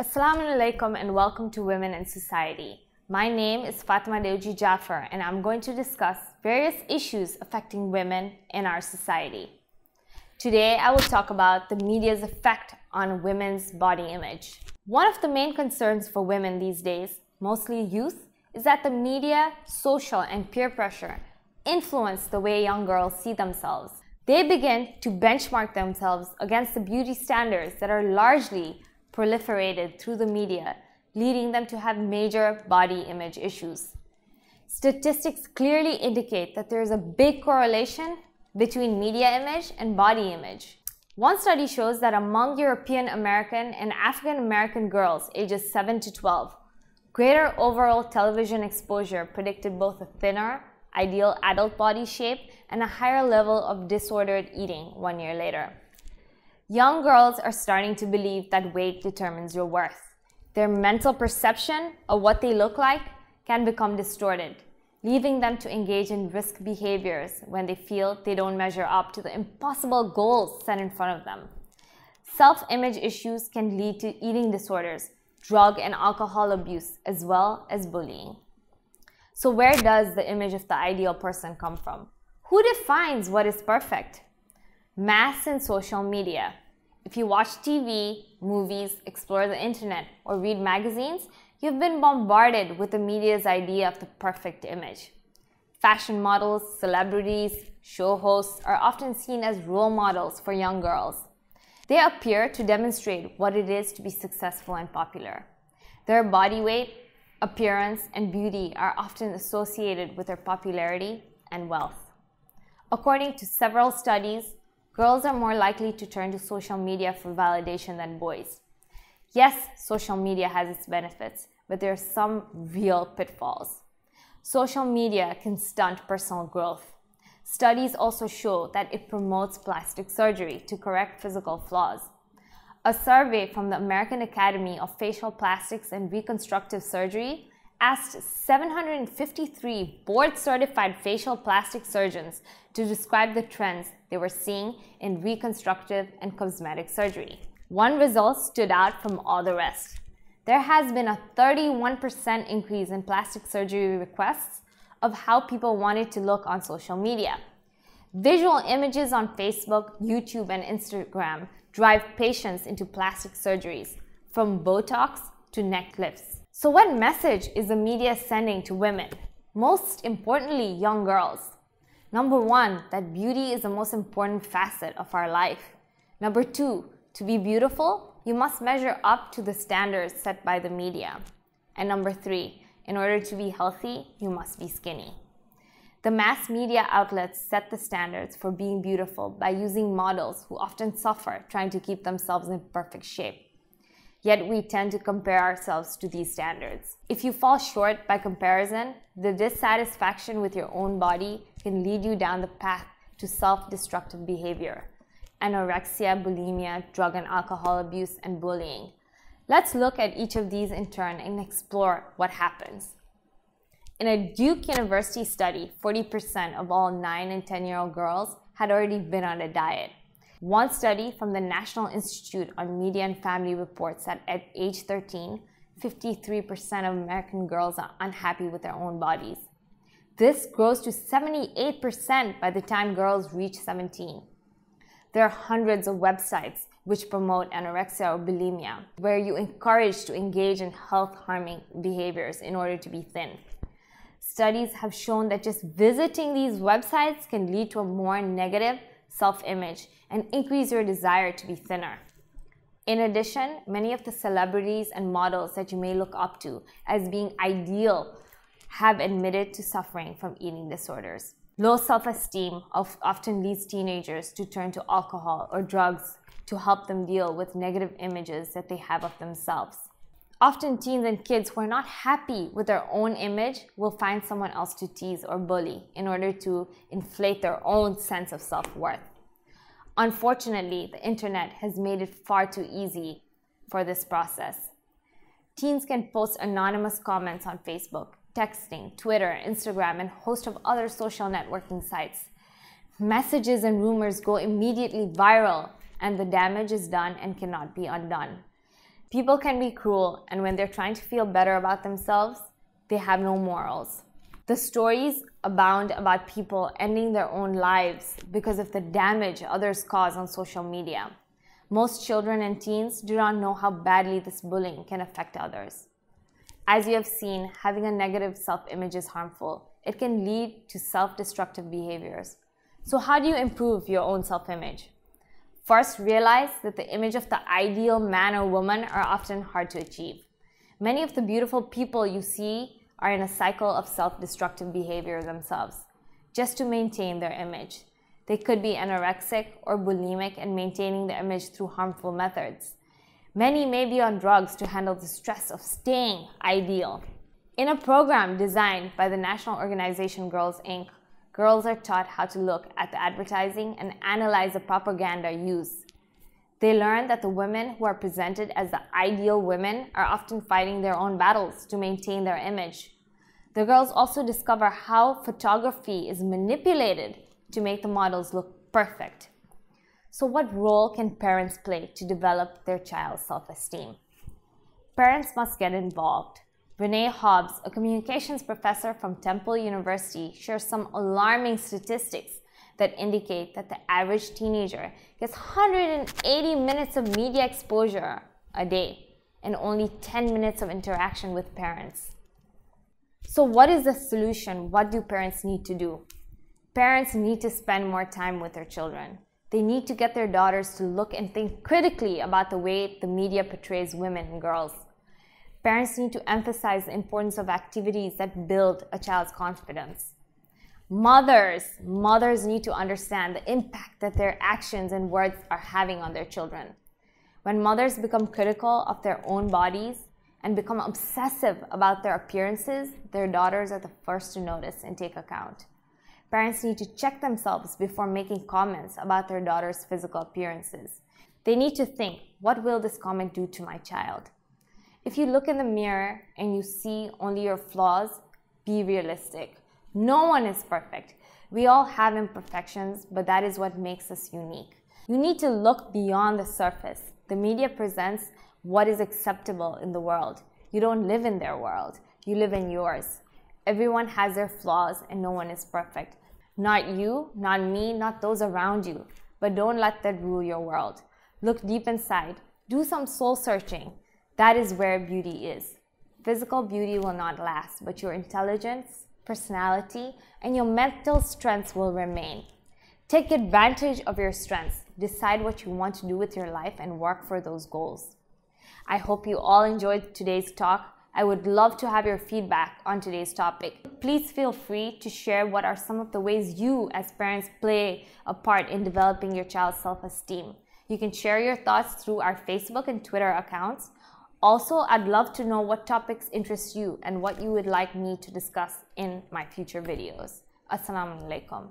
Assalamu alaikum and welcome to Women in Society. My name is Fatima Deuji Jaffer and I'm going to discuss various issues affecting women in our society. Today I will talk about the media's effect on women's body image. One of the main concerns for women these days, mostly youth, is that the media, social and peer pressure influence the way young girls see themselves. They begin to benchmark themselves against the beauty standards that are largely proliferated through the media, leading them to have major body image issues. Statistics clearly indicate that there is a big correlation between media image and body image. One study shows that among European American and African American girls ages 7 to 12, greater overall television exposure predicted both a thinner, ideal adult body shape and a higher level of disordered eating 1 year later. Young girls are starting to believe that weight determines your worth. Their mental perception of what they look like can become distorted, leaving them to engage in risk behaviors when they feel they don't measure up to the impossible goals set in front of them. Self-image issues can lead to eating disorders, drug and alcohol abuse, as well as bullying. So where does the image of the ideal person come from? Who defines what is perfect? Mass and social media. If you watch TV, movies, explore the internet, or read magazines, you've been bombarded with the media's idea of the perfect image. Fashion models, celebrities, show hosts are often seen as role models for young girls. They appear to demonstrate what it is to be successful and popular. Their body weight, appearance, and beauty are often associated with their popularity and wealth. According to several studies, girls are more likely to turn to social media for validation than boys. Yes, social media has its benefits, but there are some real pitfalls. Social media can stunt personal growth. Studies also show that it promotes plastic surgery to correct physical flaws. A survey from the American Academy of Facial Plastics and Reconstructive Surgery asked 753 board-certified facial plastic surgeons to describe the trends they were seeing in reconstructive and cosmetic surgery. One result stood out from all the rest. There has been a 31% increase in plastic surgery requests of how people wanted to look on social media. Visual images on Facebook, YouTube, and Instagram drive patients into plastic surgeries, from Botox to neck lifts. So what message is the media sending to women? Most importantly, young girls. Number one, that beauty is the most important facet of our life. Number two, to be beautiful, you must measure up to the standards set by the media. And number three, in order to be healthy, you must be skinny. The mass media outlets set the standards for being beautiful by using models who often suffer trying to keep themselves in perfect shape. Yet we tend to compare ourselves to these standards. If you fall short by comparison, the dissatisfaction with your own body can lead you down the path to self-destructive behavior: anorexia, bulimia, drug and alcohol abuse, and bullying. Let's look at each of these in turn and explore what happens. In a Duke University study, 40% of all 9 and 10-year-old girls had already been on a diet. One study from the National Institute on Media and Family reports that at age 13, 53% of American girls are unhappy with their own bodies. This grows to 78% by the time girls reach 17. There are hundreds of websites which promote anorexia or bulimia, where you're encouraged to engage in health-harming behaviors in order to be thin. Studies have shown that just visiting these websites can lead to a more negative self-image and increase your desire to be thinner. In addition, many of the celebrities and models that you may look up to as being ideal have admitted to suffering from eating disorders. Low self-esteem often leads teenagers to turn to alcohol or drugs to help them deal with negative images that they have of themselves. Often teens and kids who are not happy with their own image will find someone else to tease or bully in order to inflate their own sense of self-worth. Unfortunately, the internet has made it far too easy for this process. Teens can post anonymous comments on Facebook, texting, Twitter, Instagram, and a host of other social networking sites. Messages and rumors go immediately viral, and the damage is done and cannot be undone. People can be cruel, and when they're trying to feel better about themselves, they have no morals. The stories abound about people ending their own lives because of the damage others cause on social media. Most children and teens do not know how badly this bullying can affect others. As you have seen, having a negative self-image is harmful. It can lead to self-destructive behaviors. So how do you improve your own self-image? First, realize that the image of the ideal man or woman are often hard to achieve. Many of the beautiful people you see are in a cycle of self-destructive behavior themselves, just to maintain their image. They could be anorexic or bulimic and maintaining the image through harmful methods. Many may be on drugs to handle the stress of staying ideal. In a program designed by the national organization Girls Inc., girls are taught how to look at the advertising and analyze the propaganda used. They learn that the women who are presented as the ideal women are often fighting their own battles to maintain their image. The girls also discover how photography is manipulated to make the models look perfect. So what role can parents play to develop their child's self-esteem? Parents must get involved. Renee Hobbs, a communications professor from Temple University, shares some alarming statistics that indicate that the average teenager gets 180 minutes of media exposure a day and only 10 minutes of interaction with parents. So what is the solution? What do parents need to do? Parents need to spend more time with their children. They need to get their daughters to look and think critically about the way the media portrays women and girls. Parents need to emphasize the importance of activities that build a child's confidence. Mothers need to understand the impact that their actions and words are having on their children. When mothers become critical of their own bodies and become obsessive about their appearances, their daughters are the first to notice and take account. Parents need to check themselves before making comments about their daughter's physical appearances. They need to think, what will this comment do to my child? If you look in the mirror and you see only your flaws, be realistic. No one is perfect. We all have imperfections, but that is what makes us unique. You need to look beyond the surface. The media presents what is acceptable in the world. You don't live in their world. You live in yours. Everyone has their flaws and no one is perfect. Not you, not me, not those around you. But don't let that rule your world. Look deep inside. Do some soul searching. That is where beauty is. Physical beauty will not last, but your intelligence, personality, and your mental strengths will remain. Take advantage of your strengths. Decide what you want to do with your life and work for those goals. I hope you all enjoyed today's talk. I would love to have your feedback on today's topic. Please feel free to share what are some of the ways you as parents play a part in developing your child's self-esteem. You can share your thoughts through our Facebook and Twitter accounts. Also, I'd love to know what topics interest you and what you would like me to discuss in my future videos. Assalamu alaikum.